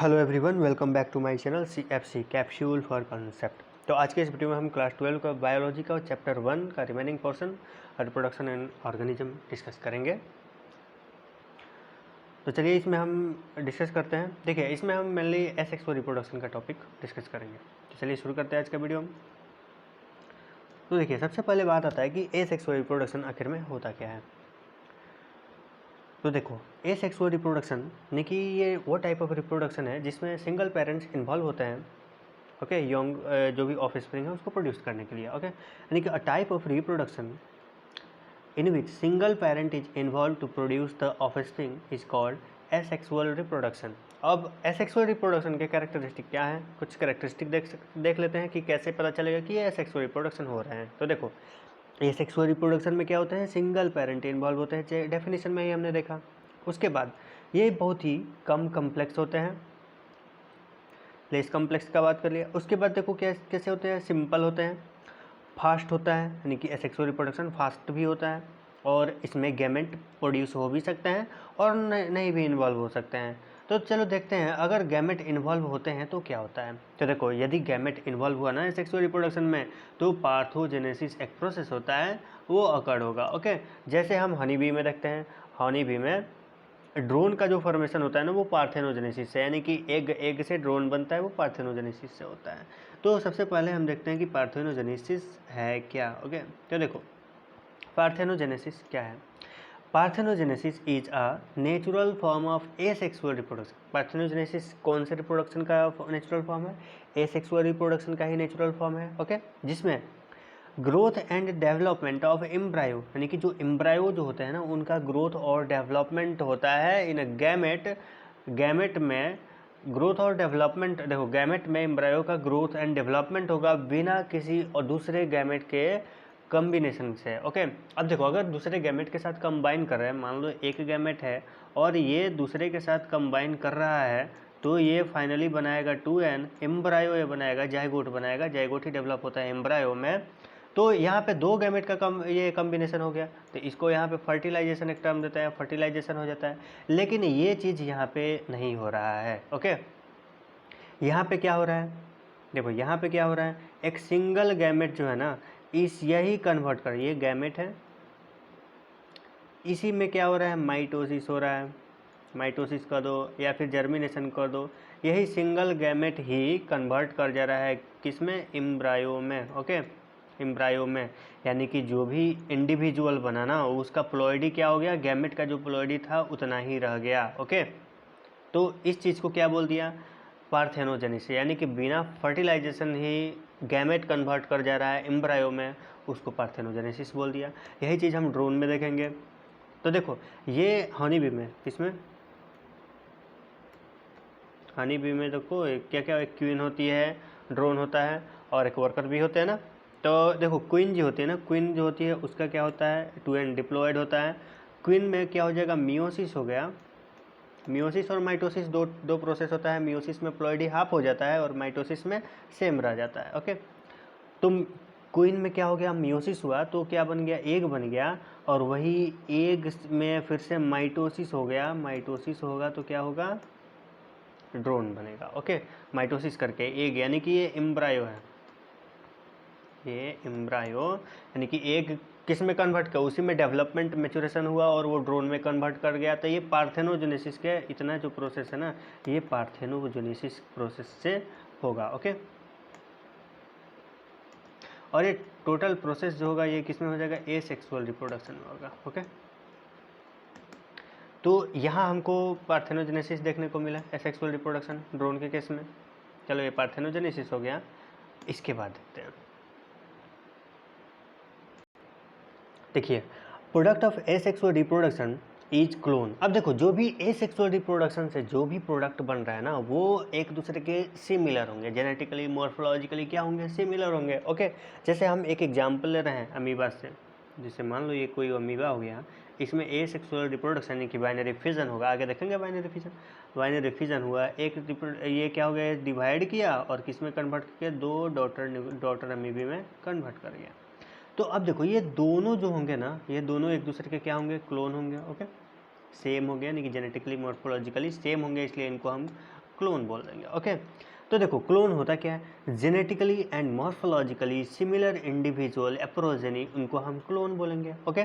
Hello everyone, welcome back to my channel CFC capsule for concept. तो आज के इस वीडियो में हम क्लास 12 का बायोलॉजी का चैप्टर 1 का remaining portion reproduction and organism discuss करेंगे। तो चलिए इसमें हम डिस्कस करते हैं। देखिए, इसमें हम मेनली एसेक्सुअल रिप्रोडक्शन का टॉपिक डिस्कस करेंगे। तो चलिए शुरू करते हैं आज का वीडियो। तो देखिए, सबसे पहले बात आता है कि एसेक्सुअल रिप्रोडक्शन आखिर में होता क्या है। तो देखो, एसेक्सुअल रिप्रोडक्शन यानी कि ये वो टाइप ऑफ रिप्रोडक्शन है जिसमें सिंगल पेरेंट्स इन्वॉल्व होते हैं, ओके, यंग जो भी ऑफ स्प्रिंग है उसको प्रोड्यूस करने के लिए, ओके, यानी कि a type of reproduction in which single parent is involve to produce the offspring is called asexual reproduction. अब एसेक्सुअल रिप्रोडक्शन के कैरेक्टरिस्टिक क्या है, कुछ कैरेक्टरिस्टिक देख लेते हैं कि कैसे पता चलेगा कि ये एसेक्सुअल रिप्रोडक्शन हो रहे हैं। तो देखो, एसेक्सुअल रिप्रोडक्शन में क्या होते हैं, सिंगल पेरेंट इन्वॉल्व होते हैं, डेफिनेशन में ही हमने देखा। उसके बाद ये बहुत ही कम कम्प्लेक्स होते हैं, लेस कम्प्लेक्स का बात कर लिया। उसके बाद देखो कैसे होते हैं, सिंपल होते हैं, फास्ट होता है, यानी कि एसेक्सुअल रिप्रोडक्शन फास्ट भी होता है, और इसमें गैमेट प्रोड्यूस हो भी सकते हैं और नहीं भी इन्वॉल्व हो सकते हैं। तो चलो देखते हैं, अगर गैमेट इन्वॉल्व होते हैं तो क्या होता है। तो देखो, यदि गैमेट इन्वॉल्व हुआ ना एसेक्सुअल रिप्रोडक्शन में, तो पार्थोजेनेसिस एक प्रोसेस होता है, वो अकर्ड होगा, ओके। जैसे हम हनी बी में देखते हैं, हनी बी में ड्रोन का जो फॉर्मेशन होता है ना, वो पार्थेनोजेनेसिस से, यानी कि एग से ड्रोन बनता है, वो पार्थेनोजेनेसिस से होता है। तो सबसे पहले हम देखते हैं कि पार्थेनोजेनेसिस है क्या, ओके। तो देखो, पार्थेनोजेनेसिस क्या है। Parthenogenesis is a natural form of asexual reproduction. Parthenogenesis कौन से रिप्रोडक्शन का नेचुरल फॉर्म है, एसेक्सुअल रिप्रोडक्शन का ही नेचुरल फॉर्म है, ओके, जिसमें growth and development of embryo, यानी कि जो एम्ब्रायो जो होते हैं ना, उनका ग्रोथ और डेवलपमेंट होता है इन गैमेट। गैमेट में ग्रोथ और डेवलपमेंट, देखो गैमेट में एम्ब्रायो का ग्रोथ एंड डेवलपमेंट होगा बिना किसी और दूसरे गैमेट के कम्बिनेशन से, ओके। अब देखो, अगर दूसरे गैमेट के साथ कंबाइन कर रहे हैं, मान लो एक गैमेट है और ये दूसरे के साथ कंबाइन कर रहा है, तो ये फाइनली बनाएगा 2n एम्ब्रायो, ये बनाएगा जाइगोट, बनाएगा जाइगोट ही डेवलप होता है एम्ब्रायो में। तो यहाँ पे दो गैमेट का ये कम्बिनेशन हो गया, तो इसको यहाँ पे फर्टिलाइजेशन एक टर्म देता है, फर्टिलाइजेशन हो जाता है। लेकिन ये चीज़ यहाँ पे नहीं हो रहा है, ओके। यहाँ पे क्या हो रहा है, देखो यहाँ पे क्या हो रहा है, एक सिंगल गैमेट जो है ना, यही कन्वर्ट कर, ये गैमेट है, इसी में क्या हो रहा है, माइटोसिस हो रहा है, माइटोसिस कर दो या फिर जर्मिनेशन कर दो, यही सिंगल गैमेट ही कन्वर्ट कर जा रहा है किसमें, एम्ब्रायो में, ओके, एम्ब्रायो में। यानी कि जो भी इंडिविजुअल बना ना, उसका प्लॉइडी क्या हो गया, गैमेट का जो प्लॉइडी था उतना ही रह गया, ओके। तो इस चीज़ को क्या बोल दिया, पार्थेनोजेनेसिस, यानी कि बिना फर्टिलाइजेशन ही गैमेट कन्वर्ट कर जा रहा है एम्ब्रायो में, उसको पार्थेनोजेनेसिस बोल दिया। यही चीज़ हम ड्रोन में देखेंगे। तो देखो, ये हनी बी में, इसमें हनी बी में देखो क्या क्या, एक क्वीन होती है, ड्रोन होता है, और एक वर्कर भी होते हैं ना। तो देखो, क्वीन जो होती है ना, क्वीन जो होती है उसका क्या होता है, 2n डिप्लॉयड होता है। क्वीन में क्या हो जाएगा, मियोसिस हो गया, मियोसिस और माइटोसिस दो प्रोसेस होता है। मियोसिस में प्लॉइडी हाफ हो जाता है और माइटोसिस में सेम रह जाता है, ओके। तो क्वीन में क्या हो गया, मियोसिस हुआ तो क्या बन गया, एग बन गया, और वही एग में फिर से माइटोसिस हो गया, माइटोसिस होगा तो क्या होगा, ड्रोन बनेगा, ओके। माइटोसिस करके एग, यानी कि ये एम्ब्रायो है, ये एम्ब्रायो, यानी कि एग किस में कन्वर्ट किया, उसी में डेवलपमेंट मेचुरेशन हुआ और वो ड्रोन में कन्वर्ट कर गया। तो ये पार्थेनोजेनेसिस के इतना जो प्रोसेस है ना, ये पार्थेनोजेनेसिस प्रोसेस से होगा, ओके। और ये टोटल प्रोसेस जो होगा ये किस में हो जाएगा, एसेक्सुअल रिप्रोडक्शन में होगा, ओके। तो यहाँ हमको पार्थेनोजेनेसिस देखने को मिला, एसेक्सुअल रिप्रोडक्शन ड्रोन के केस में। चलो, ये पार्थेनोजेनेसिस हो गया। इसके बाद देखते हैं, देखिए, product of asexual reproduction is clone. अब देखो, जो भी एसेक्सुअल रिप्रोडक्शन से जो भी प्रोडक्ट बन रहा है ना, वो एक दूसरे के सिमिलर होंगे, जेनेटिकली मॉर्फोलॉजिकली क्या होंगे, सिमिलर होंगे, ओके। जैसे हम एक एग्जांपल ले रहे हैं अमीबा से, जैसे मान लो ये कोई अमीबा हो गया, इसमें एसेक्सुअल रिप्रोडक्शन यानी कि बाइनरी फिजन होगा, आगे देखेंगे बाइनरी फिजन। बाइनरी फिजन हुआ, एक ये क्या हो गया, डिवाइड किया और किस में कन्वर्ट किया, दो डॉटर अमीबी में कन्वर्ट कर गया। तो अब देखो, ये दोनों जो होंगे ना, ये दोनों एक दूसरे के क्या होंगे, क्लोन होंगे, ओके, सेम हो गया, यानी कि जेनेटिकली मॉर्फोलॉजिकली सेम होंगे, इसलिए इनको हम क्लोन बोल देंगे। ओके, तो देखो क्लोन होता क्या है, genetically and morphologically similar individual a progeny, उनको हम क्लोन बोलेंगे। Okay,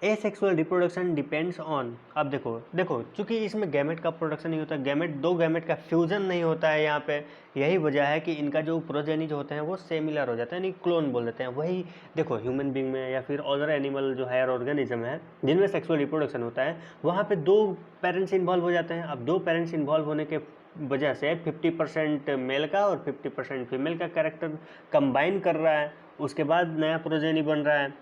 asexual reproduction depends on, अब देखो चूंकि इसमें गैमेट का प्रोडक्शन नहीं होता, दो गैमेट का फ्यूजन नहीं होता है यहाँ पे, यही वजह है कि इनका जो प्रोजेनी जो होते हैं वो सिमिलर हो जाते हैं, यानी क्लोन बोल देते हैं। वही देखो ह्यूमन बींग में या फिर अदर एनिमल जो हायर ऑर्गेनिज्म है जिनमें सेक्सुअल रिप्रोडक्शन होता है, वहाँ पे 2 पेरेंट्स इन्वॉल्व हो जाते हैं। अब 2 पेरेंट्स इन्वॉल्व होने के वजह से 50% मेल का और 50% फीमेल का कैरेक्टर कंबाइन कर रहा है, उसके बाद नया प्रोजेनी बन रहा है।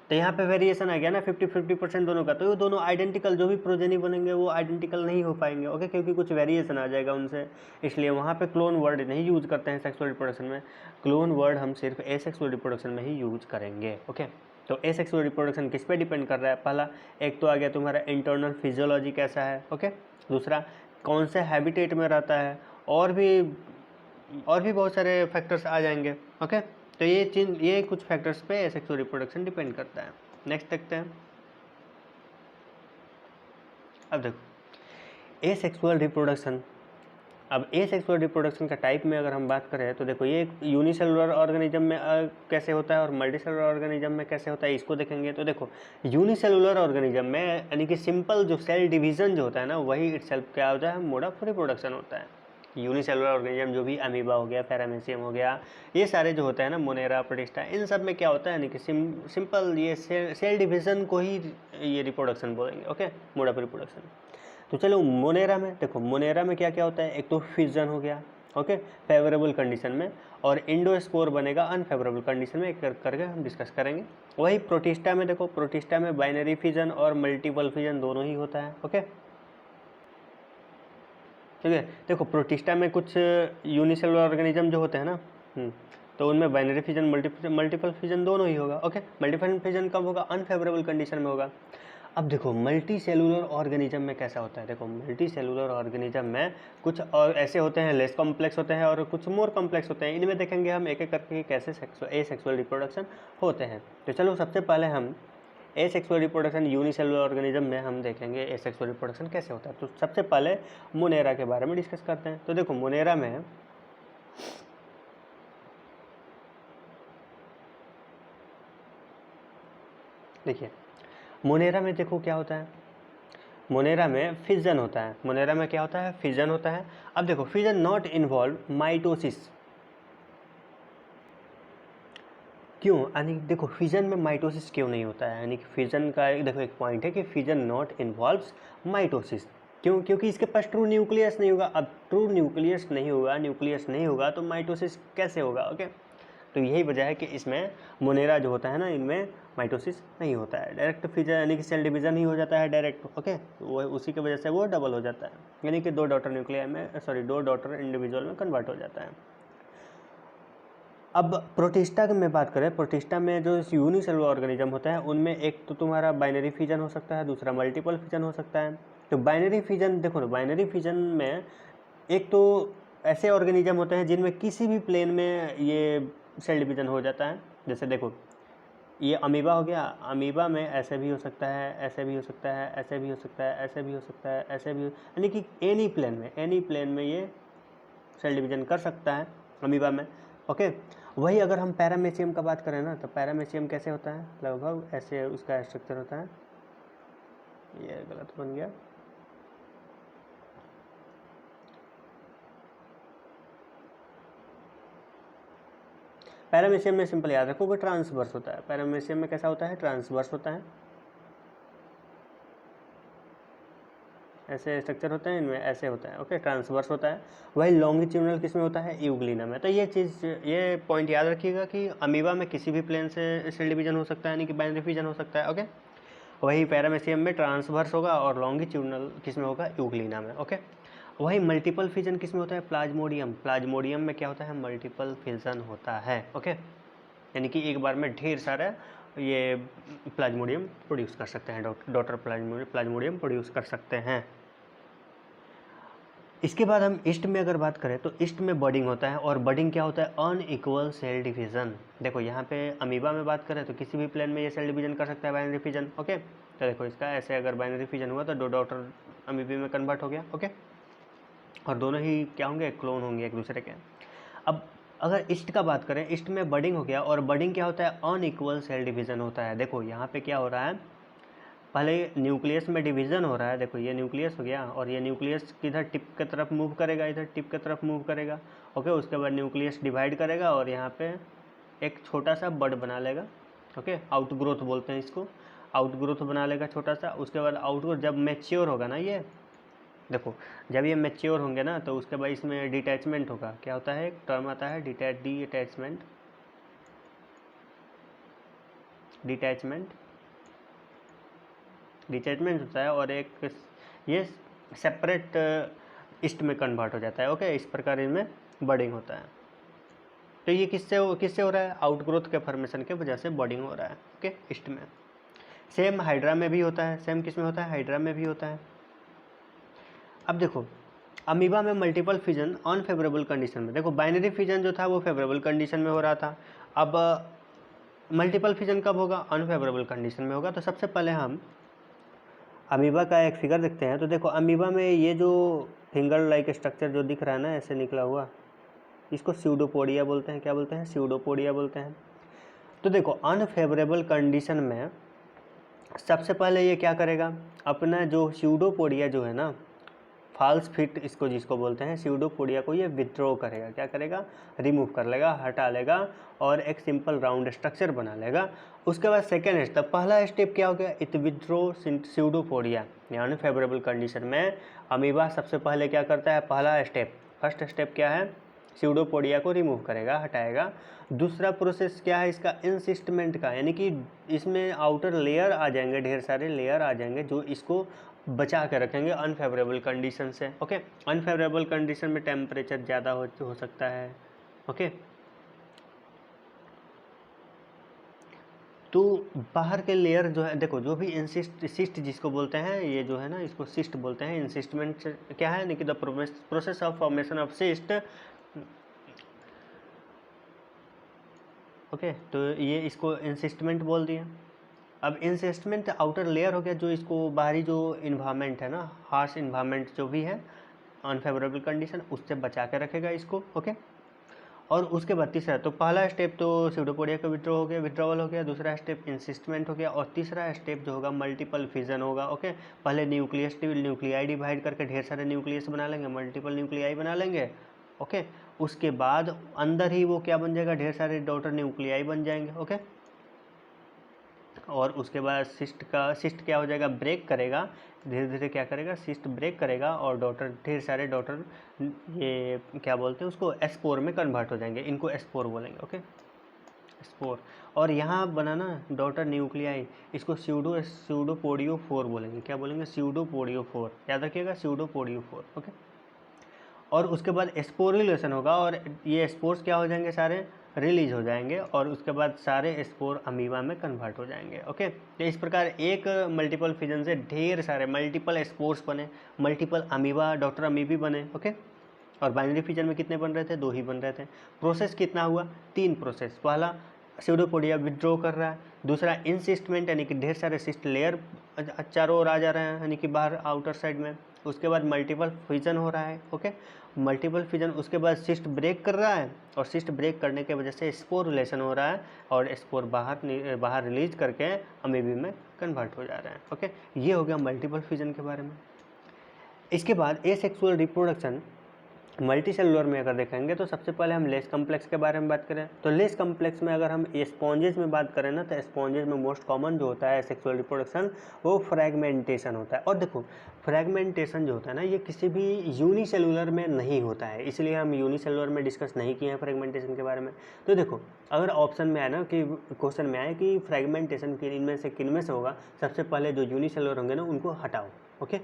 तो यहाँ पे वेरिएशन आ गया ना 50-50% दोनों का, तो ये दोनों आइडेंटिकल जो भी प्रोजेनी बनेंगे वो आइडेंटिकल नहीं हो पाएंगे। ओके, क्योंकि कुछ वेरिएशन आ जाएगा उनसे, इसलिए वहाँ पे क्लोन वर्ड नहीं यूज करते हैं सेक्सुअल रिप्रोडक्शन में। क्लोन वर्ड हम सिर्फ एसेक्सुअल रिप्रोडक्शन में ही यूज करेंगे। ओके, तो एसेक्सुअल रिप्रोडक्शन किस पे डिपेंड कर रहा है, पहला एक तो आ गया तुम्हारा इंटरनल फिजियोलॉजी कैसा है। ओके, दूसरा कौन से हैबिटेट में रहता है, और भी बहुत सारे फैक्टर्स आ जाएंगे। ओके, तो ये कुछ फैक्टर्स पे एसेक्सुअल रिप्रोडक्शन डिपेंड करता है। नेक्स्ट देखते हैं। अब देखो एसेक्सुअल रिप्रोडक्शन, अब एसेक्सुअल रिप्रोडक्शन का टाइप में अगर हम बात करें तो देखो ये यूनिसेलुलर ऑर्गेनिज्म में कैसे होता है और मल्टीसेलुलर ऑर्गेनिज्म में कैसे होता है, इसको देखेंगे। तो देखो यूनिसेलुलर ऑर्गेनिज्म में यानी कि सिंपल जो सेल डिवीजन जो होता है ना, वही इटसेल्फ क्या होता है, मोड ऑफ रिप्रोडक्शन होता है। यूनिसेलुलर ऑर्गेनिज्म जो भी अमीबा हो गया, पैरामीशियम हो गया, ये सारे जो होते हैं ना, मोनेरा, प्रोटिस्टा, इन सब में क्या होता है, यानी कि सिंपल ये सेल डिवीजन को ही ये रिप्रोडक्शन बोलेंगे। Okay, mode of reproduction. तो चलो मोनेरा में देखो, मोनेरा में क्या क्या होता है, एक तो फिजन हो गया, ओके, फेवरेबल कंडीशन में, और इंडोस्पोर बनेगा अनफेवरेबल कंडीशन में, एक करके हम डिस्कस करेंगे। वही प्रोटिस्टा में देखो, प्रोटिस्टा में बाइनरी फिजन और मल्टीपल फिजन दोनों ही होता है। ओके, ठीक है, देखो प्रोटिस्टा में कुछ यूनिसेलुलर ऑर्गेनिज्म जो होते हैं ना, तो उनमें बाइनरी फिजन मल्टीपल फिजन दोनों ही होगा। ओके, मल्टीपल फिजन कब होगा, अनफेवरेबल कंडीशन में होगा। अब देखो मल्टी सेलुलर ऑर्गेनिज्म में कैसा होता है, देखो मल्टी सेलुलर ऑर्गेनिज्म में कुछ और ऐसे होते हैं लेस कॉम्प्लेक्स होते हैं और कुछ मोर कॉम्प्लेक्स होते हैं। इनमें देखेंगे हम एक एक करके कैसे एसेक्सुअल रिप्रोडक्शन होते हैं। तो चलो सबसे पहले हम एसेक्सुअल रिप्रोडक्शन यूनिसेलुलर ऑर्गेनिज्म में हम देखेंगे एसेक्सुअल रिप्रोडक्शन कैसे होता है। तो सबसे पहले मोनेरा के बारे में डिस्कस करते हैं। तो देखो मोनेरा में देखिए, मोनेरा में देखो क्या होता है, मोनेरा में फिजन होता है। मोनेरा में क्या होता है, फिजन होता है। अब देखो फिजन नॉट इन्वॉल्व माइटोसिस, क्यों, यानी देखो फिजन में माइटोसिस क्यों नहीं होता है, यानी कि फिजन का देखो एक पॉइंट है कि फिजन नॉट इन्वॉल्व्स माइटोसिस, क्यों, क्योंकि इसके पास ट्रू न्यूक्लियस नहीं होगा। अब ट्रू न्यूक्लियस नहीं होगा तो माइटोसिस कैसे होगा। ओके, तो यही वजह है कि इसमें मोनेरा जो होता है ना, इनमें माइटोसिस नहीं होता है, डायरेक्ट फिजन यानी कि सेल डिवीजन ही हो जाता है डायरेक्ट। ओके, वो उसी की वजह से वो डबल हो जाता है, यानी कि 2 डॉटर न्यूक्लियर में दो डॉटर इंडिविजुअल में कन्वर्ट हो जाता है। अब प्रोटिस्टा की मैं बात करें, प्रोटिस्टा में जो यूनिसेलुलर ऑर्गेनिज्म होता है उनमें एक तो तुम्हारा बाइनरी फिजन हो सकता है, दूसरा मल्टीपल फिजन हो सकता है। तो बाइनरी फिजन देखो ना, बाइनरी फिजन में एक तो ऐसे ऑर्गेनिज्म होते हैं जिनमें किसी भी प्लेन में ये सेल डिवीजन हो जाता है। जैसे देखो ये अमीबा हो गया, अमीबा में ऐसे भी हो सकता है, ऐसे भी हो सकता है, ऐसे भी हो सकता है, ऐसे भी हो सकता है, ऐसे भी, यानी कि एनी प्लेन में ये सेल डिवीजन कर सकता है अमीबा में। ओके, वही अगर हम पैरामेशियम का बात करें ना, तो पैरामेशियम कैसे होता है, लगभग ऐसे उसका स्ट्रक्चर होता है, ये गलत बन गया, पैरामेशियम में सिंपल याद रखो कि ट्रांसवर्स होता है। पैरामेशियम में कैसा होता है, ट्रांसवर्स होता है, ऐसे स्ट्रक्चर होते हैं, इनमें ऐसे होता है। ओके, ट्रांसवर्स होता है। वही लॉन्गिट्यूडनल किस में होता है, यूग्लिना में। तो ये पॉइंट याद रखिएगा कि अमीबा में किसी भी प्लेन से सेल डिवीजन हो सकता है, यानी कि बाइनरी फिजन हो सकता है। ओके, वही पैरामेशियम में ट्रांसवर्स होगा और लॉन्गिट्यूडनल किस में होगा, यूग्लिना में। ओके, वही मल्टीपल फिजन किस में होता है, प्लाज्मोडियम में क्या होता है, मल्टीपल फिजन होता है। ओके, यानी कि एक बार में ढेर सारा ये प्लाज्मोडियम प्रोड्यूस कर सकते हैं, डॉटर प्लाज्मोडियम प्रोड्यूस कर सकते हैं। इसके बाद हम ईस्ट में अगर बात करें तो ईस्ट में बडिंग होता है, और बडिंग क्या होता है, अनइक्वल सेल डिवीजन। देखो यहाँ पे अमीबा में बात करें तो किसी भी प्लेन में ये सेल डिवीजन कर सकता है, बाइनरी फिजन। ओके, तो देखो इसका ऐसे अगर बाइनरी फिजन हुआ तो 2 डॉटर अमीबी में कन्वर्ट हो गया। ओके, और दोनों ही क्या होंगे, क्लोन होंगे एक दूसरे के। अब अगर ईस्ट का बात करें, ईस्ट में बडिंग हो गया, और बडिंग क्या होता है, अनइक्वल सेल डिवीज़न होता है। देखो यहाँ पे क्या हो रहा है, पहले न्यूक्लियस में डिवीज़न हो रहा है, देखो ये न्यूक्लियस हो गया, और ये न्यूक्लियस किधर टिप की तरफ मूव करेगा, इधर टिप की तरफ मूव करेगा। ओके, उसके बाद न्यूक्लियस डिवाइड करेगा और यहाँ पे एक छोटा सा बड बना लेगा। ओके, आउटग्रोथ बोलते हैं इसको, आउटग्रोथ बना लेगा छोटा सा। उसके बाद आउटग्रोथ जब मैच्योर होगा ना, ये देखो जब ये मैच्योर होंगे ना, तो उसके बाद इसमें डिटैचमेंट होगा। क्या होता है, एक टर्म आता है डिटैचमेंट, डिटैचमेंट होता है, और एक ये सेपरेट ईस्ट में कन्वर्ट हो जाता है। ओके, इस प्रकार इनमें बडिंग होता है। तो ये किससे हो रहा है, आउटग्रोथ के फॉर्मेशन के वजह से बडिंग हो रहा है। ओके, ईस्ट में। सेम हाइड्रा में भी होता है, सेम किस में होता है, हाइड्रा में भी होता है। अब देखो अमीबा में मल्टीपल फिजन अनफेवरेबल कंडीशन में, देखो बाइनरी फिजन जो था वो फेवरेबल कंडीशन में हो रहा था, अब मल्टीपल फिजन कब होगा, अनफेवरेबल कंडीशन में होगा। तो सबसे पहले हम अमीबा का एक फिगर देखते हैं। तो देखो अमीबा में ये जो फिंगर लाइक स्ट्रक्चर जो दिख रहा है ना, ऐसे निकला हुआ, इसको स्यूडोपोडिया बोलते हैं। क्या बोलते हैं, स्यूडोपोडिया बोलते हैं। तो देखो अनफेवरेबल कंडीशन में सबसे पहले ये क्या करेगा, अपना जो स्यूडोपोडिया जो है ना, फॉल्स फिट इसको जिसको बोलते हैं, स्यूडोपोडिया को ये विथड्रॉ करेगा। क्या करेगा, रिमूव कर लेगा, हटा लेगा, और एक सिंपल राउंड स्ट्रक्चर बना लेगा। उसके बाद सेकेंड स्टेप, पहला स्टेप क्या हो गया, इट विथड्रॉ स्यूडोपोडिया, यानी फेवरेबल कंडीशन में अमीबा सबसे पहले क्या करता है, पहला स्टेप, फर्स्ट स्टेप क्या है, स्यूडोपोडिया को रिमूव करेगा, हटाएगा। दूसरा प्रोसेस क्या है इसका, इंसिस्टमेंट का, यानी कि इसमें आउटर लेयर आ जाएंगे, ढेर सारे लेयर आ जाएंगे जो इसको बचा के रखेंगे अनफेवरेबल कंडीशन से। ओके, अनफेवरेबल कंडीशन में टेम्परेचर ज़्यादा हो सकता है। ओके, तो बाहर के लेयर जो है, देखो जो भी सिस्ट जिसको बोलते हैं, ये जो है ना इसको सिस्ट बोलते हैं। इंसिस्टमेंट क्या है, the process of formation of cyst. Okay, तो ये इसको इंसिस्टमेंट बोल दिया। अब इंसिस्टमेंट आउटर लेयर हो गया, जो इसको बाहरी जो इन्वायरमेंट है ना, हार्श इन्वायरमेंट जो भी है, अनफेवरेबल कंडीशन, उससे बचा के रखेगा इसको। ओके, और उसके बाद तीसरा, तो पहला स्टेप तो स्यूडोपोडिया का विड्रॉवल हो गया, दूसरा स्टेप इंसिस्टमेंट हो गया, और तीसरा स्टेप जो होगा मल्टीपल फिजन होगा। ओके, पहले न्यूक्लियाई डिवाइड करके ढेर सारे न्यूक्लियस बना लेंगे, मल्टीपल न्यूक्लियाई बना लेंगे। ओके, उसके बाद अंदर ही वो क्या बन जाएगा, ढेर सारे डॉटर न्यूक्लियाई बन जाएंगे। ओके, और उसके बाद सिस्ट क्या हो जाएगा, ब्रेक करेगा, धीरे धीरे क्या करेगा, सिस्ट ब्रेक करेगा, और डॉटर, ढेर सारे डॉटर, ये क्या बोलते हैं उसको, एस्पोर में कन्वर्ट हो जाएंगे, इनको एस्पोर बोलेंगे। Okay, spore. और यहाँ बनाना डॉटर न्यूक्लियाई, इसको स्यूडोपोडियोफोर बोलेंगे। क्या बोलेंगे, स्यूडोपोडियोफोर, याद रखिएगा, स्यूडोपोडियोफोर। ओके, और उसके बाद स्पोरिलेशन होगा, और ये स्पोर्स क्या हो जाएंगे, सारे रिलीज हो जाएंगे, और उसके बाद सारे स्पोर अमीबा में कन्वर्ट हो जाएंगे। ओके, तो इस प्रकार एक मल्टीपल फिजन से ढेर सारे मल्टीपल स्पोर्स बने, मल्टीपल अमीबा, डॉक्टर अमीबी बने। ओके, और बाइनरी फिजन में कितने बन रहे थे, 2 ही बन रहे थे। प्रोसेस कितना हुआ, 3 प्रोसेस। पहला स्यूडोपोडिया विथड्रॉ कर रहा है, दूसरा इंसिस्टमेंट, यानी कि ढेर सारे सिस्ट लेयर चारों ओर आ जा रहे हैं, यानी कि बाहर आउटर साइड में। उसके बाद मल्टीपल फिजन हो रहा है। ओके, मल्टीपल फिजन, उसके बाद सिस्ट ब्रेक कर रहा है, और सिस्ट ब्रेक करने की वजह से स्पोर रिलेशन हो रहा है, और स्पोर बाहर रिलीज करके अमीबी में कन्वर्ट हो जा रहे हैं। ओके, ये हो गया मल्टीपल फिजन के बारे में। इसके बाद एसेक्सुअल रिप्रोडक्शन मल्टी सेलुलर में अगर देखेंगे, तो सबसे पहले हम लेस कम्प्लेक्स के बारे में बात करें। तो लेस कम्प्लेक्स में अगर हम स्पॉन्जेज में बात करें ना, तो स्पॉन्जेज में मोस्ट कॉमन जो होता है सेक्सुअल रिप्रोडक्शन, वो फ्रैगमेंटेशन होता है। और देखो फ्रैगमेंटेशन जो होता है ना, ये किसी भी यूनिसेलुलर में नहीं होता है, इसलिए हम यूनिसेलुलर में डिस्कस नहीं किए हैं फ्रैगमेंटेशन के बारे में। तो देखो अगर ऑप्शन में आए ना, कि क्वेश्चन में आए कि फ्रैगमेंटेशन इनमें से किन में से होगा, सबसे पहले जो यूनिसेलुलर होंगे ना उनको हटाओ। ओके,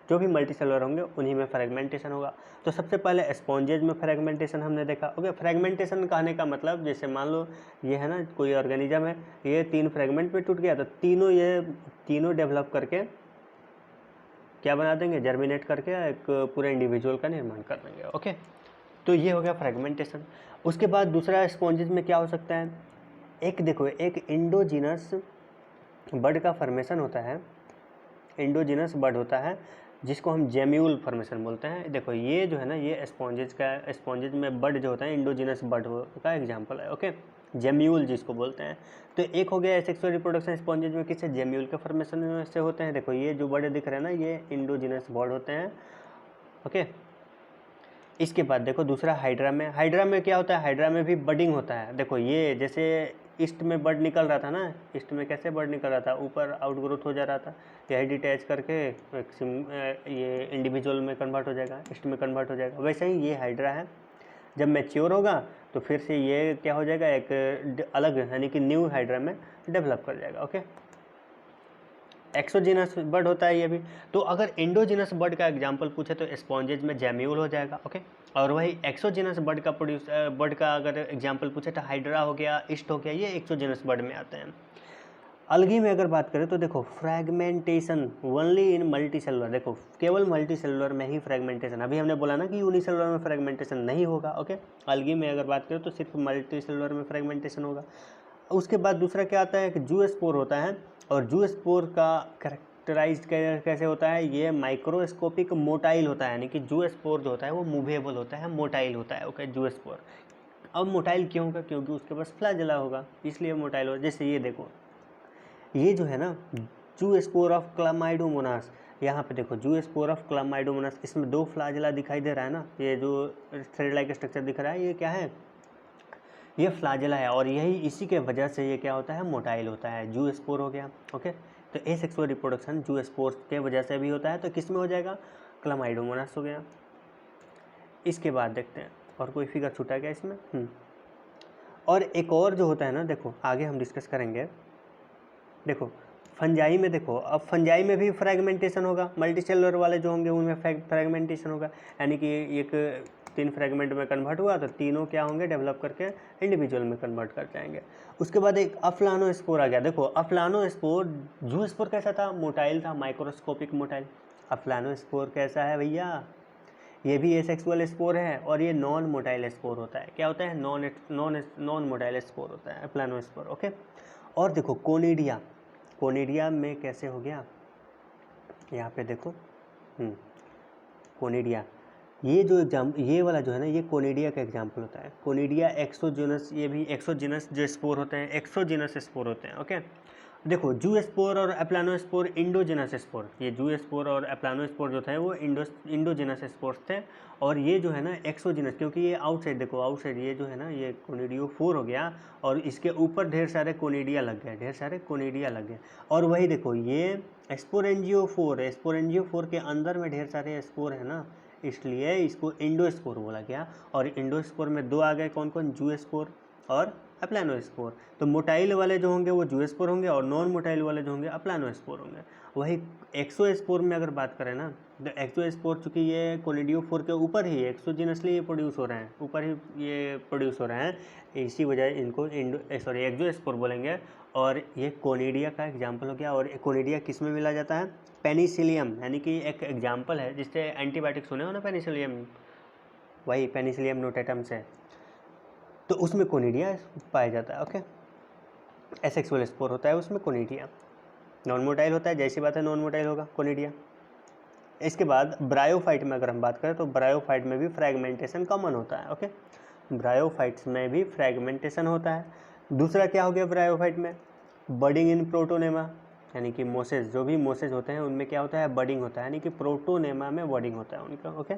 जो भी मल्टी सेलुलर होंगे उन्हीं में फ्रैगमेंटेशन होगा। तो सबसे पहले स्पॉन्जेज में फ्रैगमेंटेशन हमने देखा। ओके, फ्रैगमेंटेशन कहने का मतलब, जैसे मान लो ये है ना कोई ऑर्गेनिज्म है, ये 3 फ्रैगमेंट पे टूट गया, तो तीनों डेवलप करके क्या बना देंगे, जर्मिनेट करके एक पूरे इंडिविजुअल का निर्माण कर देंगे। ओके, तो ये हो गया फ्रैगमेंटेशन। उसके बाद दूसरा स्पॉन्जेज में क्या हो सकता है, एक देखो एक इंडोजिनस बड का फॉर्मेशन होता है, इंडोजिनस बड होता है, जिसको हम जेम्यूल फॉर्मेशन बोलते हैं। देखो ये जो है ना, ये स्पॉन्जेज में बड जो होता है इंडोजिनस बड का एग्जांपल है। ओके, जेम्यूल जिसको बोलते हैं। तो एक हो गया एसेक्सुअल रिप्रोडक्शन स्पॉन्जेज में किससे, जेम्यूल के फॉर्मेशन से होते हैं। देखो ये जो बड़े दिख रहे हैं ना, ये इंडोजिनस बड होते हैं। ओके, इसके बाद देखो दूसरा हाइड्रा में क्या होता है, हाइड्रा में भी बडिंग होता है। देखो ये जैसे ईस्ट में बड निकल रहा था ना, ईस्ट में कैसे बड निकल रहा था, ऊपर आउटग्रोथ हो जा रहा था, यही डिटैच करके ये इंडिविजुअल में कन्वर्ट हो जाएगा, ईस्ट में कन्वर्ट हो जाएगा। वैसे ही ये हाइड्रा है, जब मैच्योर होगा तो फिर से ये क्या हो जाएगा, एक अलग यानी कि न्यू हाइड्रा में डेवलप कर जाएगा। ओके, एक्सोजिनस बर्ड होता है ये भी। तो अगर इंडोजिनस बर्ड का एग्जांपल पूछे तो स्पॉन्जेज में जेम्यूल हो जाएगा। ओके, और वही एक्सोजिनस बर्ड का अगर एग्जांपल पूछे तो हाइड्रा हो गया, ईस्ट हो गया, ये एक्सोजिनस बर्ड में आते हैं। अलगी में अगर बात करें तो देखो fragmentation only in multi cellular, देखो केवल मल्टी सेलुलर में ही फ्रैगमेंटेशन, अभी हमने बोला ना कि यूनिसेलुलर में फ्रैगमेंटेशन नहीं होगा। ओके, अलगी में अगर बात करें तो सिर्फ मल्टी सेलुलर में फ्रैगमेंटेशन होगा। उसके बाद दूसरा क्या आता है कि जूस्पोर होता है, और जूस्पोर का कैरेक्टराइज कैसे होता है, ये माइक्रोस्कोपिक मोटाइल होता है, यानी कि जूस्पोर जो होता है वो मूवेबल होता है, मोटाइल होता है। Okay, zoospore. अब मोटाइल क्यों होगा, क्योंकि उसके पास फ्लैजेला होगा, इसलिए मोटाइल होगा। जैसे ये देखो, ये जो है ना जूस्पोर ऑफ क्लामाइडोमोनास, यहाँ पे देखो जूस्पोर ऑफ क्लामाइडोमोनास, इसमें 2 फ्लैजेला दिखाई दे रहा है ना, ये जो थ्रेड लाइक स्ट्रक्चर दिख रहा है ये क्या है, ये फ्लैजेला है, और यही इसी के वजह से ये क्या होता है, मोटाइल होता है, जूस्पोर हो गया। ओके, तो एसेक्सुअल रिप्रोडक्शन जूस्पोर के वजह से भी होता है, तो किस में हो जाएगा, क्लामाइडोमोनास हो गया। इसके बाद देखते हैं और कोई फिगर छूटा गया इसमें। और एक और जो होता है ना, देखो आगे हम डिस्कस करेंगे। देखो फंजाई में, देखो अब फंजाई में भी फ्रैगमेंटेशन होगा, मल्टीसेलुलर वाले जो होंगे उनमें फ्रैगमेंटेशन होगा, यानी कि एक 3 फ्रैगमेंट में कन्वर्ट हुआ तो तीनों क्या होंगे, डेवलप करके इंडिविजुअल में कन्वर्ट कर जाएंगे। उसके बाद एक अफ्लानोस्पोर आ गया। देखो अफ्लानोस्पोर, जूस्पोर कैसा था, मोटाइल था, माइक्रोस्कोपिक मोटाइल। अफ्लानोस्पोर कैसा है भैया, ये भी एसेक्सुअल स्पोर है, और ये नॉन मोटाइल स्पोर होता है। क्या होता है, नॉन मोटाइल स्पोर होता है अफ्लानोस्पोर। ओके, और देखो कोनिडिया में कैसे हो गया, यहाँ पे देखो कोनिडिया, ये जो ये वाला जो है ना, ये कोनिडिया का एग्जाम्पल होता है। कोनिडिया एक्सोजिनस, ये भी एक्सोजिनस जो स्पोर होते हैं, एक्सोजिनस स्पोर होते हैं। ओके, देखो जूस्पोर और एप्लानोस्पोर इंडोजिनस स्पोर, ये जूस्पोर और एप्लानोस्पोर जो थे वो इंडोजिनस स्पोर्स थे, और ये जो है ना एक्सोजिनस, क्योंकि ये आउटसाइड, देखो आउटसाइड ये जो है ना, ये कोनिडियोफोर हो गया, और इसके ऊपर ढेर सारे कोनिडिया लग गए, और वही देखो ये स्पोरेंजियोफोर के अंदर में ढेर सारे स्पोर है ना, इसलिए इसको इंडोस्पोर बोला गया। और इंडोस्पोर में 2 आ गए, कौन कौन, जूस्पोर और अप्लानोस्पोर। तो मोटाइल वाले जो होंगे वो जूस्पोर होंगे, और नॉन मोटाइल वाले जो होंगे अप्लानोस्पोर होंगे। वही एक्सोस्पोर में अगर बात करें ना, तो एक्सोस्पोर चूँकि ये कोनिडियोफोर के ऊपर ही एक्सोजिनसली ये प्रोड्यूस हो रहे हैं, ऊपर ही ये प्रोड्यूस हो रहे हैं, इसी वजह इनको एक्सोस्पोर बोलेंगे। और ये कोनिडिया का एग्जाम्पल हो गया। और कोनिडिया किस में मिला जाता है, पेनिसिलियम, यानी कि एक एग्जाम्पल है जिससे एंटीबायोटिक सुने हो ना, पेनिसिलियम, वही पेनिसिलियम नोटेटम से, तो उसमें कोनिडिया पाया जाता है। ओके, एसेक्सुअल स्पोर होता है उसमें कोनिडिया, नॉन मोटाइल होता है, जैसी बात है नॉन मोटाइल होगा कोनिडिया। इसके बाद ब्रायोफाइट में अगर हम बात करें तो ब्रायोफाइट में भी फ्रैगमेंटेशन कॉमन होता है। ओके, ब्रायोफाइट्स में भी फ्रैगमेंटेशन होता है। दूसरा क्या हो गया ब्रायोफाइट में, बडिंग इन प्रोटोनेमा, यानी कि मोसेस, जो भी मोसेस होते हैं उनमें क्या होता है, बडिंग होता है, यानी कि प्रोटोनेमा में बडिंग होता है उनका। ओके,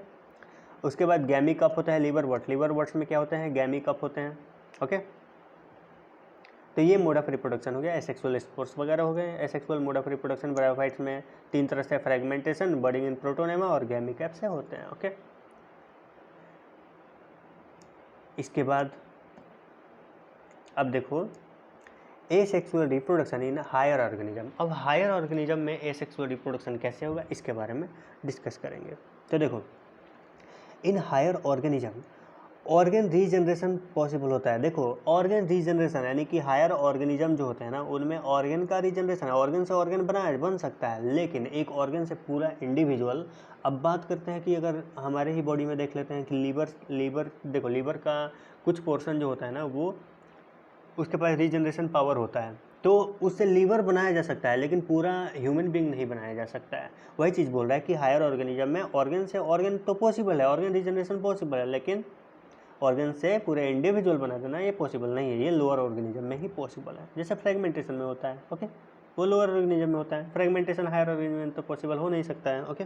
उसके बाद गैमी कप होता है, लिवर बर्ड्स में क्या होते हैं, गैमी कप होते हैं। ओके, तो ये मोड ऑफ रिप्रोडक्शन हो गया, एसेक्सुअल स्पोर्स वगैरह हो गए। Asexual mode of reproduction bryophytes में 3 तरह से, फ्रैगमेंटेशन, बडिंग इन प्रोटोनेमा और गैमी कैप से होते हैं। ओके, इसके बाद अब देखो asexual reproduction in higher organism. अब हायर ऑर्गेनिज्म में एसेक्सुअल रिप्रोडक्शन कैसे होगा इसके बारे में डिस्कस करेंगे। तो देखो in higher organism organ regeneration possible होता है। देखो ऑर्गन रीजनरेशन यानी कि हायर ऑर्गेनिज्म जो होते हैं ना, उनमें ऑर्गन का रीजनरेशन है, ऑर्गन से ऑर्गन बन सकता है, लेकिन एक ऑर्गन से पूरा इंडिविजुअल। अब बात करते हैं कि अगर हमारे ही बॉडी में देख लेते हैं कि लीवर देखो लीवर का कुछ पोर्शन जो होता है ना, वो उसके पास रीजनरेशन पावर होता है, तो उससे लीवर बनाया जा सकता है, लेकिन पूरा ह्यूमन बींग नहीं बनाया जा सकता है। वही चीज़ बोल रहा है कि हायर ऑर्गेनिज्म में ऑर्गन से ऑर्गन तो पॉसिबल है, ऑर्गन रिजनरेशन पॉसिबल है, लेकिन ऑर्गन से पूरे इंडिविजुअल बना देना ये पॉसिबल नहीं है, ये लोअर ऑर्गेनिज्म में ही पॉसिबल है। जैसे फ्रेगमेंटेशन में होता है, ओके, वो लोअर ऑर्गेनिज्म में होता है, फ्रेगमेंटेशन हायर ऑर्गेनिज्म में तो पॉसिबल हो नहीं सकता है, okay.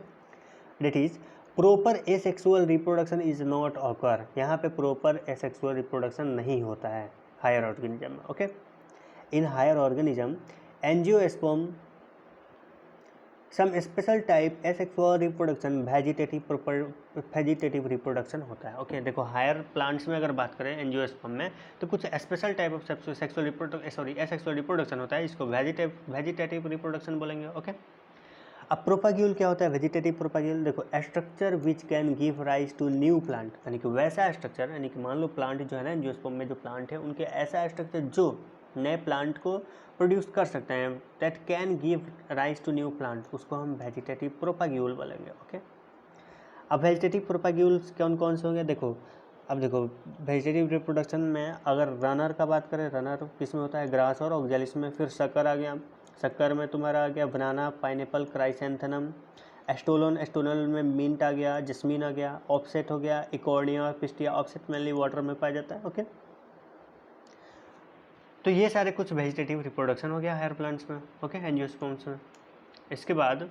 That is proper asexual reproduction is not occur, यहाँ पे प्रॉपर एसेक्सुअल रिप्रोडक्शन नहीं होता है हायर ऑर्गेनिज्म में, okay. In higher organism angiosperm some special type asexual reproduction vegetative reproduction होता है, ओके। देखो हायर प्लांट्स में अगर बात करें एंजियोस्पर्म में, तो कुछ special type of sexual asexual reproduction होता है, इसको वेजिटेटिव रिप्रोडक्शन बोलेंगे, ओके। अब प्रोपाग्यूल क्या होता है? वेजिटेटिव प्रोपाग्यूल, देखो structure which can give rise to new plant, यानी कि वैसा स्ट्रक्चर, यानी कि मान लो प्लांट जो है ना एंजियोस्पर्म में जो प्लांट है उनके ऐसा स्ट्रक्चर जो नए प्लांट को प्रोड्यूस कर सकते हैं, that can give rise to new plant, उसको हम वेजिटेटिव प्रोपाग्यूल बोलेंगे, ओके। अब वेजिटेटिव प्रोपाग्यूल्स कौन कौन से होंगे? देखो अब देखो वेजिटेटिव रिप्रोडक्शन में अगर रनर का बात करें, रनर किसमें होता है? ग्रास और ऑक्जेलिस में। फिर शक्कर आ गया, शक्कर में तुम्हारा आ गया बनाना, पाइनएप्पल, क्राइसेंथेनम। एस्टोनल में मिंट आ गया, जस्मीन आ गया। ऑफसेट हो गया, इकॉर्निया और पिस्टिया। ऑफसेट मेनली वाटर में पाया जाता है, ओके। तो ये सारे कुछ वेजिटेटिव रिप्रोडक्शन हो गया हायर प्लांट्स में, ओके, एंजियोस्पर्म्स में। इसके बाद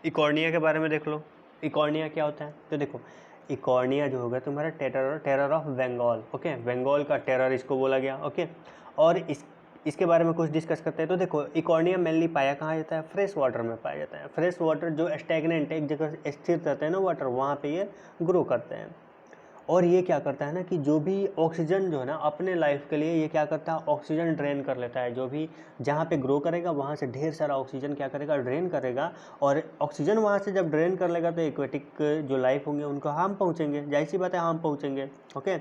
इकॉर्निया के बारे में देख लो। इकॉर्निया क्या होता है? तो देखो इकॉर्निया जो होगा तुम्हारा terror of Bengal, okay, Bengal का टेरर इसको बोला गया, ओके। और इसके बारे में कुछ डिस्कस करते हैं। तो देखो इकॉर्निया मेनली पाया कहाँ जाता है? फ्रेश वाटर में पाया जाता है। फ्रेश वाटर जो स्टैग्नेंट एक जगह स्थिर रहते हैं ना वाटर, वहाँ पे ये ग्रो करते हैं। और ये क्या करता है ना कि जो भी ऑक्सीजन जो है ना अपने लाइफ के लिए ये क्या करता है? ऑक्सीजन ड्रेन कर लेता है। जो भी जहाँ पे ग्रो करेगा वहाँ से ढेर सारा ऑक्सीजन क्या करेगा? ड्रेन करेगा। और ऑक्सीजन वहाँ से जब ड्रेन कर लेगा तो एक्वेटिक जो लाइफ होंगे उनको हार्म पहुँचेंगे, जाहिर सी बात है हार्म पहुँचेंगे, ओके।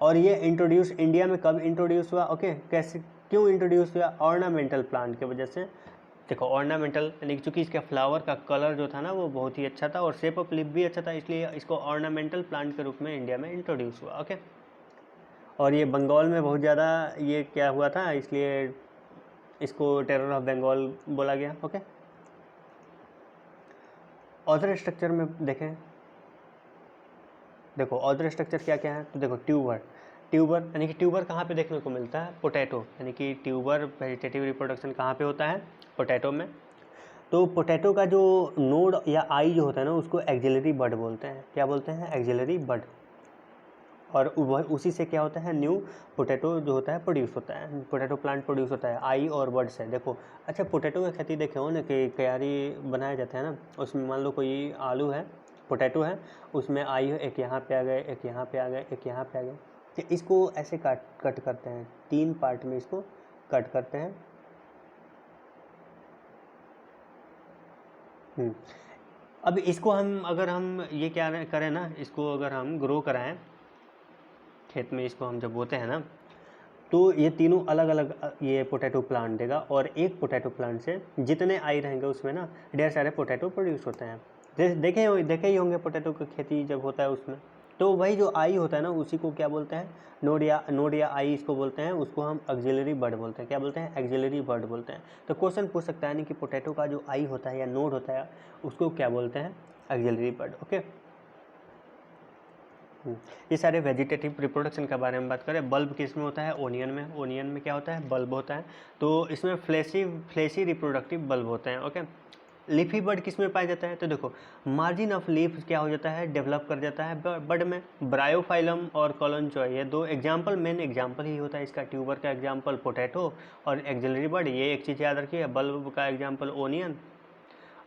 और ये इंट्रोड्यूस इंडिया में कब इंट्रोड्यूस हुआ? ओके, कैसे क्यों इंट्रोड्यूस हुआ? ऑर्नामेंटल प्लांट की वजह से। देखो ऑर्नामेंटल यानी कि चूँकि इसके फ्लावर का कलर जो था ना वो बहुत ही अच्छा था और शेप ऑफ लीफ भी अच्छा था, इसलिए इसको ऑर्नामेंटल प्लांट के रूप में इंडिया में इंट्रोड्यूस हुआ, ओके। और ये बंगाल में बहुत ज़्यादा ये क्या हुआ था, इसलिए इसको टेरर ऑफ बंगाल बोला गया, ओके। ऑदर स्ट्रक्चर में देखें, देखो ऑदर स्ट्रक्चर क्या क्या है? तो देखो ट्यूबर यानी कि ट्यूबर कहाँ पे देखने को मिलता है? पोटैटो, यानी कि ट्यूबर वेजिटेटिव रिप्रोडक्शन कहाँ पे होता है? पोटैटो में। तो पोटैटो का जो नोड या आई जो होता है ना उसको एक्सिलरी बड बोलते हैं। क्या बोलते हैं? एक्सिलरी बड। और वह उसी से क्या होता है? न्यू पोटैटो जो होता है प्रोड्यूस होता है, पोटैटो प्लांट प्रोड्यूस होता है आई और बड से। देखो अच्छा पोटैटो की खेती देखे हो ना कि क्यारी बनाया जाता है ना, उसमें मान लो कोई आलू है, पोटैटो है, उसमें आई है, एक यहाँ पे आ गए, एक यहाँ पे आ गए, एक यहाँ पे आ गए। तो इसको ऐसे कट करते हैं, 3 पार्ट में इसको कट करते हैं। अब इसको हम ये क्या करें ना, इसको अगर हम ग्रो कराएं खेत में, इसको हम जब बोते हैं ना, तो ये तीनों अलग अलग ये पोटैटो प्लांट देगा। और एक पोटैटो प्लांट से जितने आई रहेंगे उसमें ना ढेर सारे पोटैटो प्रोड्यूस होते हैं। देखे ही होंगे पोटैटो की खेती जब होता है उसमें। तो वही जो आई होता है ना उसी को क्या बोलते हैं? नोड या आई इसको बोलते हैं, उसको हम ऑक्सिलरी बड बोलते हैं। क्या बोलते हैं? ऑक्सिलरी बड बोलते हैं। तो क्वेश्चन पूछ सकता है नहीं कि पोटैटो का जो आई होता है या नोड होता है उसको क्या बोलते हैं? ऑक्सिलरी बड, ओके। ये सारे वेजिटेटिव रिप्रोडक्शन के बारे में बात करें। बल्ब किस में होता है? ओनियन में। ओनियन में क्या होता है? बल्ब होता है। तो इसमें फ्लेशी रिप्रोडक्टिव बल्ब होते हैं, ओके। लीफी बड किस में पाया जाता है? तो देखो मार्जिन ऑफ लीफ क्या हो जाता है? डेवलप कर जाता है बड में। ब्रायोफाइलम और कॉलनचॉय ये दो एग्जाम्पल, मेन एग्जाम्पल ही होता है इसका। ट्यूबर का एग्जाम्पल पोटैटो और एक्सिलरी बड, ये एक चीज़ याद रखिए। बल्ब का एग्जाम्पल ओनियन,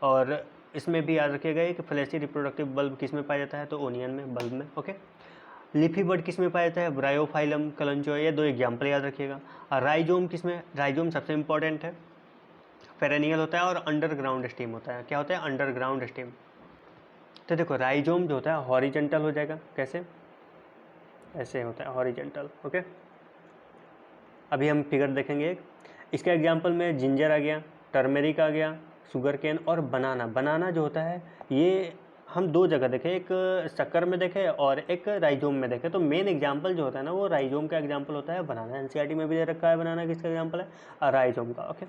और इसमें भी याद रखिएगा कि फ्लैशी रिप्रोडक्टिव बल्ब किस में पाया जाता है? तो ओनियन में, बल्ब में, ओके। लीफी बड किस में पाया जाता है? ब्रायोफाइलम, कलंचोय, ये दो एग्जाम्पल याद रखिएगा। और राइजोम किस में? राइजोम सबसे इंपॉर्टेंट है, पेरेनियल होता है और अंडरग्राउंड स्टीम होता है। क्या होता है? Underground steam. तो देखो राइजोम जो होता है हॉरिजेंटल हो जाएगा, कैसे? ऐसे होता है हॉरिजेंटल, ओके। अभी हम फिगर देखेंगे। इसके एग्जाम्पल में जिंजर आ गया, टर्मेरिक आ गया, शुगर केन और बनाना। बनाना जो होता है ये हम दो जगह देखें, एक शक्कर में देखें और एक राइजोम में देखें। तो मेन एग्जाम्पल जो होता है ना वो राइजोम का एग्जाम्पल होता है बनाना। एनसीईआरटी में भी दे रखा है बनाना किसका एग्जाम्पल है, राइजोम का। ओके,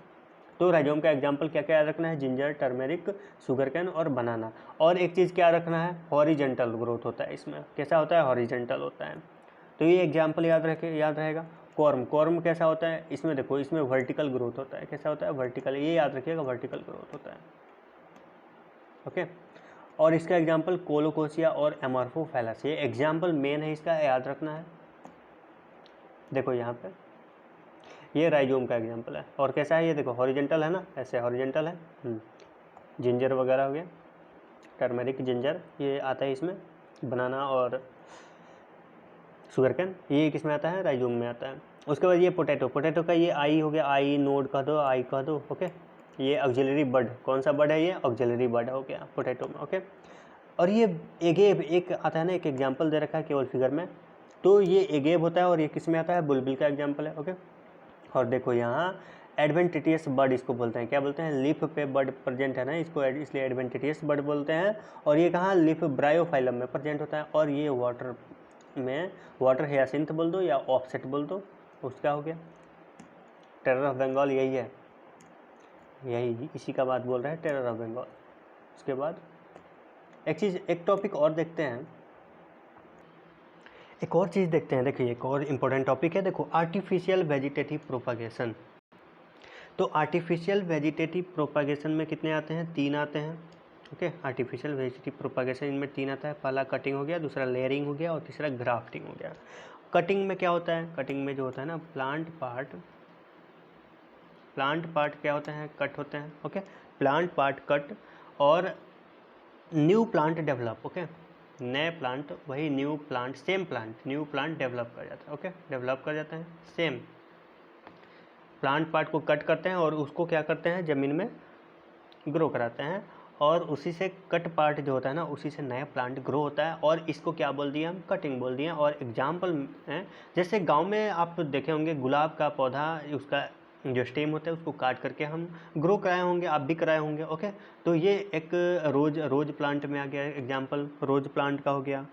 तो राइजोम का एग्जाम्पल क्या क्या याद रखना है, जिंजर, टर्मेरिक, शुगर कैन और बनाना। और एक चीज़ क्या रखना है, हॉरिजेंटल ग्रोथ होता है इसमें। कैसा होता है, हॉरिजेंटल होता है। तो ये एग्जाम्पल याद रहेगा। कॉर्म कैसा होता है, इसमें देखो इसमें वर्टिकल ग्रोथ होता है। कैसा होता है, वर्टिकल, ये याद रखिएगा, वर्टिकल ग्रोथ होता है। ओके, और इसका एग्जाम्पल कोलोकोसिया और एमॉर्फोफैलस, ये एग्जाम्पल मेन है, इसका याद रखना है। देखो यहाँ पे ये राइजोम का एग्जाम्पल है। और कैसा है ये, देखो हॉरिजेंटल है ना, ऐसे हॉरिजेंटल है। जिंजर वगैरह हो गया, टर्मेरिक, जिंजर, ये आता है इसमें। बनाना और शुगर कैन ये किस में आता है, राइजोम में आता है। उसके बाद ये पोटैटो का ये आई हो गया, आई नोड कह दो, आई कह दो। ओके, ये ऑक्सिलरी बड, कौन सा बड है, ये ऑक्सिलरी बड हो गया पोटैटो में। ओके, और ये एगेब एक आता है ना, एक एग्जाम्पल दे रखा है केवल फिगर में, तो ये एगेब होता है और ये किस में आता है, बुलबुल का एग्जाम्पल है। ओके, और देखो यहाँ एडवेंटिटियस बर्ड इसको बोलते हैं, क्या बोलते हैं, लीफ पे बर्ड प्रेजेंट है ना, इसको इसलिए एडवेंटिटियस बर्ड बोलते हैं। और ये कहाँ, लीफ ब्रायोफाइलम में प्रेजेंट होता है। और ये वाटर में, वाटर हियासिंथ बोल दो या ऑफसेट बोल दो, उसका हो गया। टेरर ऑफ बंगाल यही है, यही इसी का बात बोल रहा है, टेरर ऑफ बंगाल। उसके बाद एक टॉपिक और देखते हैं, एक और चीज़ देखते हैं। देखिए एक और इम्पोर्टेंट टॉपिक है, देखो आर्टिफिशियल वेजिटेटिव प्रोपागेशन। तो आर्टिफिशियल वेजिटेटिव प्रोपागेशन में कितने आते हैं, 3 आते हैं। ओके, आर्टिफिशियल वेजिटेटिव प्रोपागेशन इनमें 3 आता है। पहला कटिंग हो गया, दूसरा लेयरिंग हो गया और तीसरा ग्राफ्टिंग हो गया। कटिंग में क्या होता है, कटिंग में जो होता है ना, प्लांट पार्ट क्या होते हैं, कट होते हैं। ओके, प्लांट पार्ट कट और न्यू प्लांट डेवलप। ओके, नए प्लांट, वही new plant, same plant, new plant develop कर जाता है। ओके, डेवलप कर जाते हैं, सेम प्लांट पार्ट को कट करते हैं और उसको क्या करते हैं, ज़मीन में ग्रो कराते हैं। और उसी से कट पार्ट जो होता है ना, उसी से नया प्लांट ग्रो होता है। और इसको क्या बोल दिया हम, कटिंग बोल दिया। और एग्जाम्पल है, जैसे गांव में आप देखे होंगे गुलाब का पौधा, उसका जो स्टेम होता है उसको काट करके हम ग्रो कराए होंगे, आप भी कराए होंगे। ओके, तो ये एक रोज प्लांट में आ गया एग्जाम्पल, रोज प्लांट का हो गया।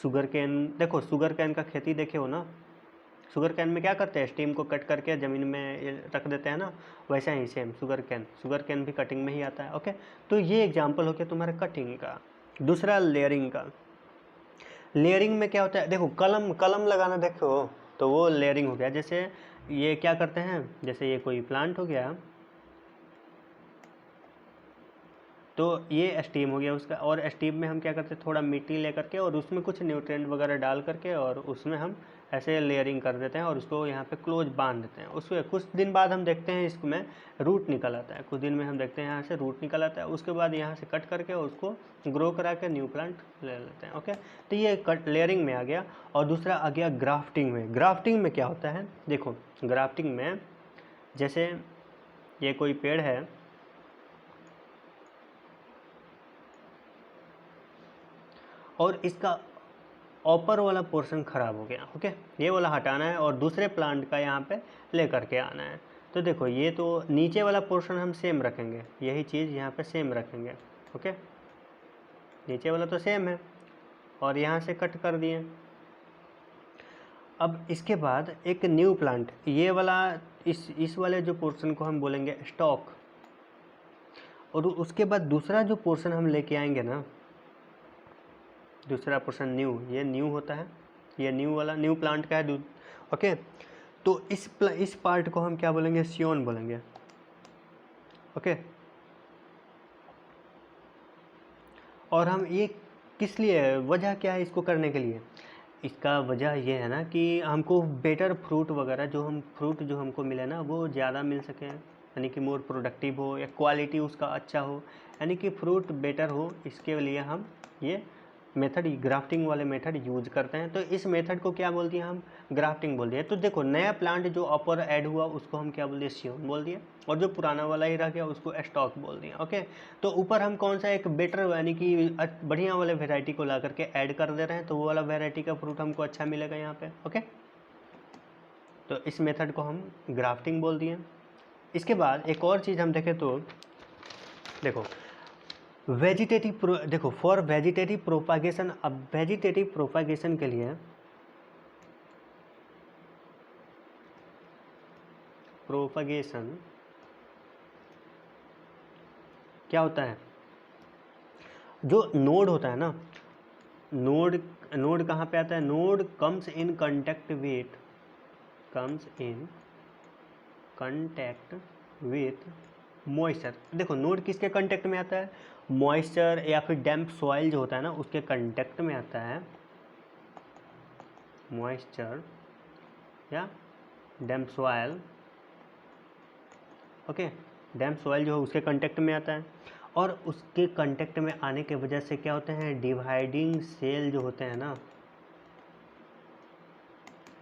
शुगर कैन, देखो शुगर कैन का खेती देखे हो ना, शुगर कैन में क्या करते हैं, स्टीम को कट करके ज़मीन में रख देते हैं ना, वैसा ही सेम शुगर कैन भी कटिंग में ही आता है। ओके, तो ये एग्जांपल हो गया तुम्हारा कटिंग का। दूसरा लेयरिंग का। लेयरिंग में क्या होता है, देखो कलम लगाना देखो, तो वो लेयरिंग हो गया। जैसे ये क्या करते हैं, जैसे ये कोई प्लांट हो गया तो ये स्टीम हो गया उसका। और स्टीम में हम क्या करते हैं, थोड़ा मिट्टी लेकर के और उसमें कुछ न्यूट्रिएंट वगैरह डाल करके और उसमें हम ऐसे लेयरिंग कर देते हैं और उसको यहाँ पे क्लोज बांध देते हैं। उसके कुछ दिन बाद हम देखते हैं इसमें रूट निकल आता है, कुछ दिन में हम देखते हैं यहाँ से रूट निकल आता है। उसके बाद यहाँ से कट करके उसको ग्रो करा के न्यू प्लांट ले लेते हैं। ओके, तो ये कट लेयरिंग में आ गया। और दूसरा आ गया ग्राफ्टिंग में। ग्राफ्टिंग में क्या होता है, देखो ग्राफ्टिंग में जैसे ये कोई पेड़ है और इसका ऊपर वाला पोर्शन ख़राब हो गया। ओके, ये वाला हटाना है और दूसरे प्लांट का यहाँ पे ले करके आना है। तो देखो ये तो नीचे वाला पोर्शन हम सेम रखेंगे, यही चीज़ यहाँ पे सेम रखेंगे। ओके, नीचे वाला तो सेम है और यहाँ से कट कर दिए। अब इसके बाद एक न्यू प्लांट, ये वाला इस वाले जो पोर्शन को हम बोलेंगे स्टॉक। और उसके बाद दूसरा जो पोर्शन हम लेके आएंगे ना, दूसरा पोर्शन न्यू, ये न्यू होता है, ये न्यू वाला न्यू प्लांट का है। ओके, तो इस पार्ट को हम क्या बोलेंगे, सियोन बोलेंगे। ओके, और हम ये किस लिए, वजह क्या है इसको करने के लिए, इसका वजह ये है ना कि हमको बेटर फ्रूट वगैरह जो हमको मिले ना वो ज़्यादा मिल सके, यानी कि मोर प्रोडक्टिव हो या क्वालिटी उसका अच्छा हो, यानी कि फ्रूट बेटर हो, इसके लिए हम ये मेथड, ग्राफ्टिंग वाले मेथड यूज करते हैं। तो इस मेथड को क्या बोल दिया हम, ग्राफ्टिंग बोल दिया। तो देखो नया प्लांट जो अपर ऐड हुआ उसको हम क्या बोल दिए, सियोन बोल दिया। और जो पुराना वाला ही रह गया उसको स्टॉक बोल दिया। ओके, तो ऊपर हम कौन सा एक बेटर यानी कि बढ़िया वाले वेराइटी को ला करके ऐड कर दे रहे हैं, तो वो वाला वेराइटी का फ्रूट हमको अच्छा मिलेगा यहाँ पे। ओके, तो इस मेथड को हम ग्राफ्टिंग बोल दिए। इसके बाद एक और चीज़ हम देखें तो देखो देखो फॉर वेजिटेटिव प्रोपागेशन, अब वेजिटेटिव प्रोपागेशन के लिए प्रोपागेशन क्या होता है, जो नोड होता है ना, नोड कहाँ पे आता है, node comes in contact with moisture. देखो नोड किसके कांटेक्ट में आता है, मॉइस्चर या फिर डैम्प सॉइल जो होता है ना उसके कांटेक्ट में आता है, मॉइस्चर या डैम्प सॉइल, ओके, डैम्प सॉइल जो है उसके कांटेक्ट में आता है, और उसके कांटेक्ट में आने के वजह से क्या होते हैं, डिवाइडिंग सेल जो होते हैं ना,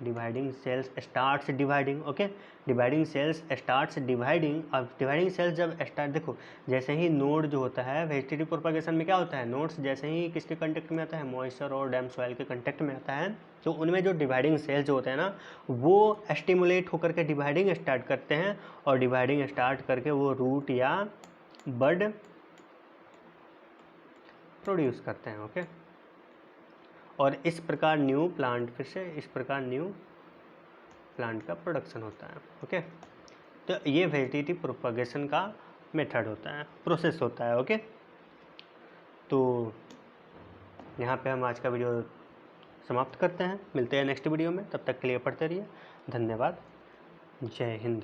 dividing cells starts dividing, okay, dividing cells starts dividing. अब डिवाइडिंग सेल्स जब स्टार्ट, देखो जैसे ही नोड जो होता है वेजिटेटिव प्रोपागेशन में क्या होता है, नोड्स जैसे ही किसके कांटेक्ट में आता है, मॉइस्चर और डैम्प सॉइल के कांटेक्ट में आता है, तो उनमें जो डिवाइडिंग सेल्स जो होते हैं ना वो स्टिमुलेट होकर के डिवाइडिंग स्टार्ट करते हैं, और डिवाइडिंग स्टार्ट करके वो रूट या बड प्रोड्यूस करते हैं, ओके। और इस प्रकार न्यू प्लांट, फिर से इस प्रकार न्यू प्लांट का प्रोडक्शन होता है, ओके। तो ये वेजिटेटिव प्रोपगेशन का मेथड होता है, प्रोसेस होता है, ओके। तो यहाँ पे हम आज का वीडियो समाप्त करते हैं, मिलते हैं नेक्स्ट वीडियो में, तब तक के लिए पढ़ते रहिए, धन्यवाद, जय हिंद।